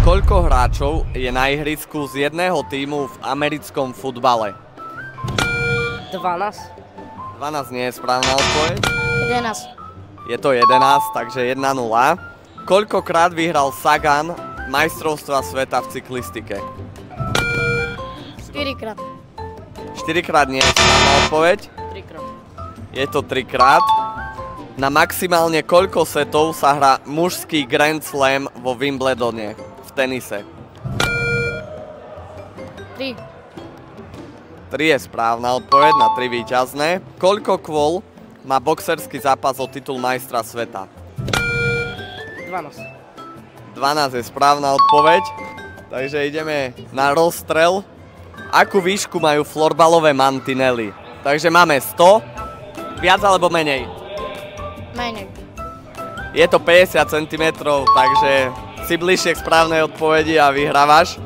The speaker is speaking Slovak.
Koľko hráčov je na ihrisku z jedného tímu v americkom futbale? 12. 12 nie je správna odpoveď. 11. Je to 11, takže 1-0. Koľkokrát vyhral Sagan majstrovstva sveta v cyklistike? 4-krát. 4-krát nie je správna odpoveď. 3-krát. Je to 3-krát. Na maximálne koľko setov sa hrá mužský Grand Slam vo Wimbledone v tenise? 3. 3 je správna odpoveď, na 3 víťazné. Koľko kôl má boxerský zápas o titul majstra sveta? 12. 12 je správna odpoveď, takže ideme na rozstrel. Akú výšku majú florbalové mantinely? Takže máme 100, viac alebo menej? Menej. Je to 50 cm, takže si bližšie k správnej odpovedi a vyhrávaš.